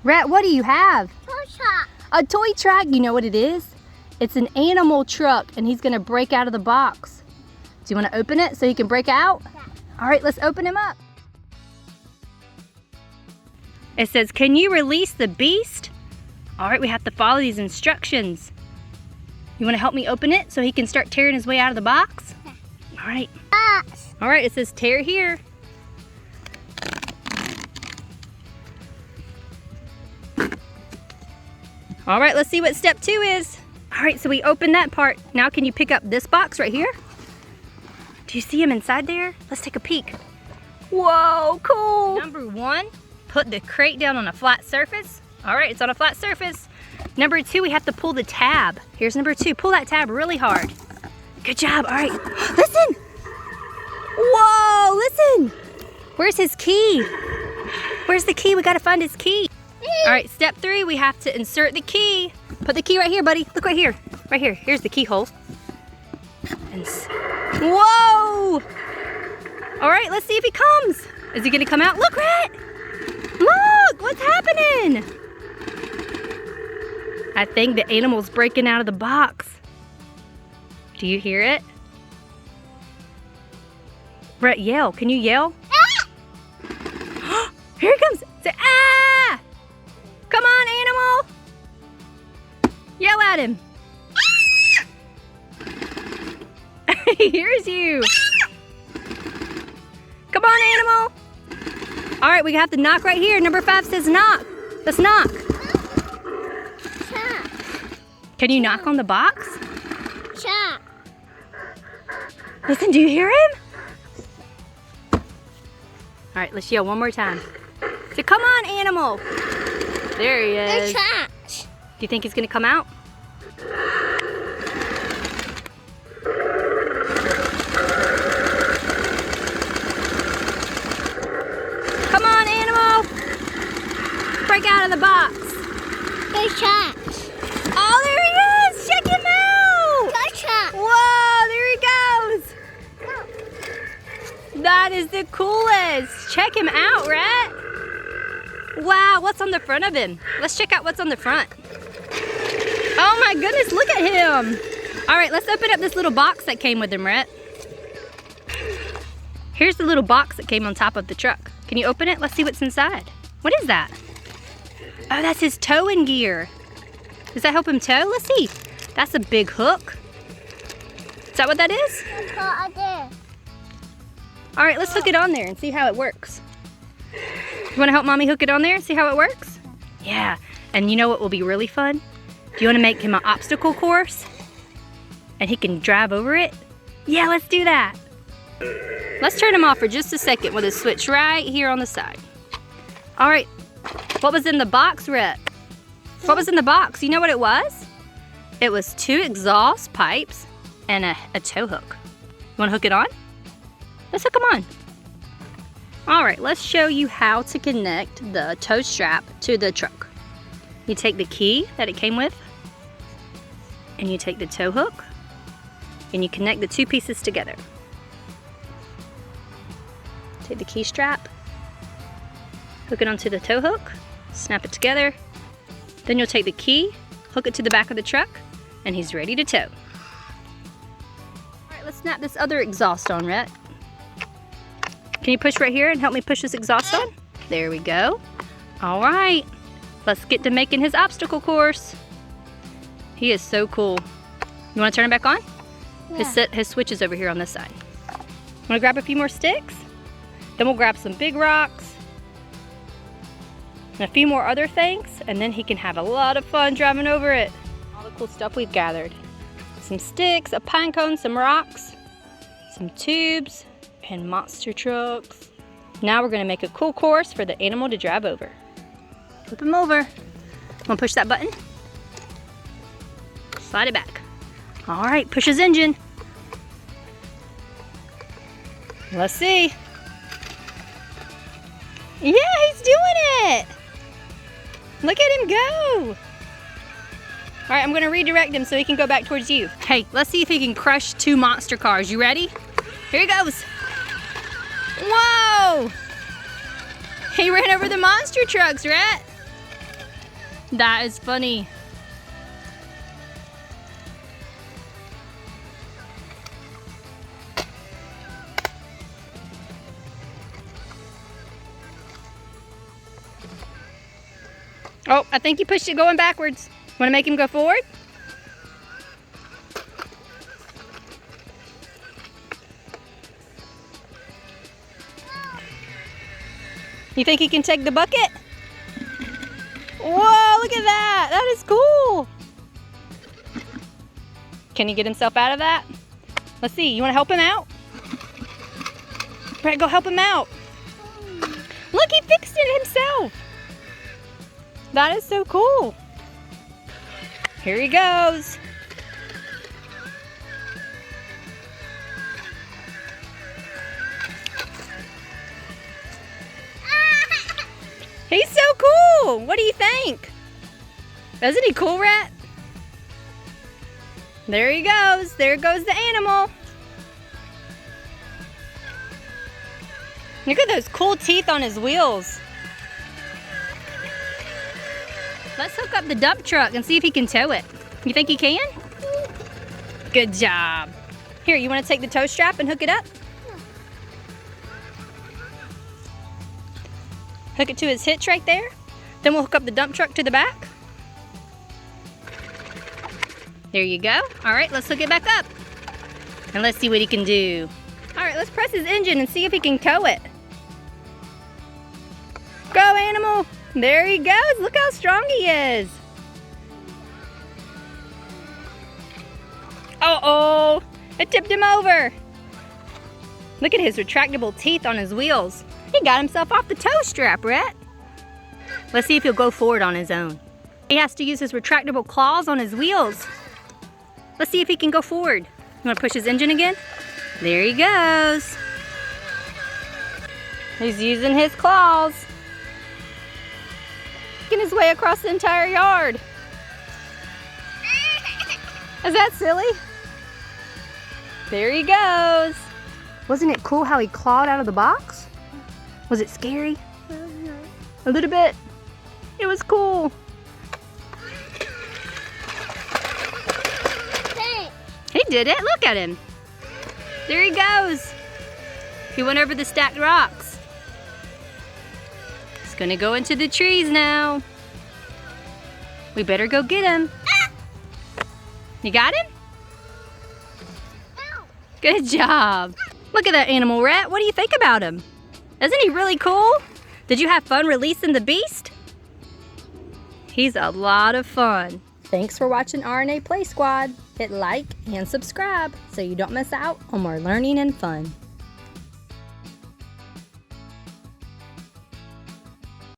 Rhett, what do you have? Toy truck. A toy truck. You know what it is? It's an animal truck, and he's gonna break out of the box. Do you wanna open it so he can break out? Yeah. All right, let's open him up. It says, can you release the beast? All right, we have to follow these instructions. You wanna help me open it so he can start tearing his way out of the box? Yeah. All right. Box. All right, it says tear here. All right, let's see what step 2 is. All right, so we opened that part. Now can you pick up this box right here? Do you see him inside there? Let's take a peek. Whoa, cool. Number 1, put the crate down on a flat surface. All right, it's on a flat surface. Number 2, we have to pull the tab. Here's number 2, pull that tab really hard. Good job, all right. Listen. Whoa, listen. Where's his key? Where's the key? We gotta find his key. All right, step 3, we have to insert the key. Put the key right here, buddy. Look right here. Right here. Here's the keyhole. Whoa! All right, let's see if he comes. Is he gonna come out? Look, Rhett! Look, what's happening? I think the animal's breaking out of the box. Do you hear it? Rhett, yell. Can you yell? Ah! Here he comes. Say, ah! Come on, animal. Yell at him. He hears you. Come on, animal. All right, we have to knock right here. Number 5 says knock. Let's knock. Chop. Can you knock on the box? Chop. Listen, do you hear him? All right, let's yell one more time. Say, come on, animal. There he is. Chop. Do you think he's gonna come out? Come on, animal! Break out of the box. Good shot. Oh, there he is! Check him out! Good shot. Whoa, there he goes! That is the coolest. Check him out, Rhett. Wow, what's on the front of him? Let's check out what's on the front. Oh my goodness, look at him. All right, let's open up this little box that came with him, Rhett. Here's the little box that came on top of the truck. Can you open it? Let's see what's inside. What is that? Oh, that's his towing gear. Does that help him tow? Let's see. That's a big hook. Is that what that is? That's what I did. All right, let's hook it on there and see how it works. You wanna help Mommy hook it on there and see how it works? Yeah, and you know what will be really fun? Do you wanna make him an obstacle course? And he can drive over it? Yeah, let's do that. Let's turn him off for just a second with a switch right here on the side. All right, what was in the box, Rhett? What was in the box? You know what it was? It was 2 exhaust pipes and a tow hook. You wanna hook it on? Let's hook them on. All right, let's show you how to connect the tow strap to the truck. You take the key that it came with, and you take the tow hook, and you connect the 2 pieces together. Take the key strap, hook it onto the tow hook, snap it together. Then you'll take the key, hook it to the back of the truck, and he's ready to tow. All right, let's snap this other exhaust on, Rhett. Can you push right here and help me push this exhaust on? There we go. All right, let's get to making his obstacle course. He is so cool. You wanna turn it back on? Yeah. His switch is over here on this side. Wanna grab a few more sticks? Then we'll grab some big rocks and a few more other things, and then he can have a lot of fun driving over it. All the cool stuff we've gathered. Some sticks, a pine cone, some rocks, some tubes, and monster trucks. Now we're gonna make a cool course for the animal to drive over. Flip him over. Wanna push that button? Slide it back. All right, push his engine. Let's see. Yeah, he's doing it. Look at him go. All right, I'm gonna redirect him so he can go back towards you. Hey, let's see if he can crush 2 monster cars. You ready? Here he goes. Whoa! He ran over the monster trucks, Rhett. That is funny. Oh, I think you pushed it going backwards. Want to make him go forward? You think he can take the bucket? Whoa, look at that. That is cool. Can he get himself out of that? Let's see. You want to help him out? Rhett, go help him out. Look, he fixed it himself. That is so cool. Here he goes. He's so cool. What do you think? Isn't he cool, Rhett? There he goes. There goes the animal. Look at those cool teeth on his wheels. Let's hook up the dump truck and see if he can tow it. You think he can? Good job. Here, you want to take the tow strap and hook it up? Hook it to his hitch right there. Then we'll hook up the dump truck to the back. There you go. All right, let's hook it back up. And let's see what he can do. All right, let's press his engine and see if he can tow it. Go, animal. There he goes. Look how strong he is. Uh-oh. It tipped him over. Look at his retractable teeth on his wheels. He got himself off the tow strap, Rhett. Let's see if he'll go forward on his own. He has to use his retractable claws on his wheels. Let's see if he can go forward. You want to push his engine again? There he goes. He's using his claws. Making his way across the entire yard. Is that silly? There he goes. Wasn't it cool how he clawed out of the box? Was it scary? A little bit. It was cool. He did it. Look at him. There he goes. He went over the stacked rocks. He's gonna go into the trees now. We better go get him. You got him? Good job. Look at that animal, Rhett. What do you think about him? Isn't he really cool? Did you have fun releasing the beast? He's a lot of fun. Thanks for watching RNA Play Squad. Hit like and subscribe so you don't miss out on more learning and fun.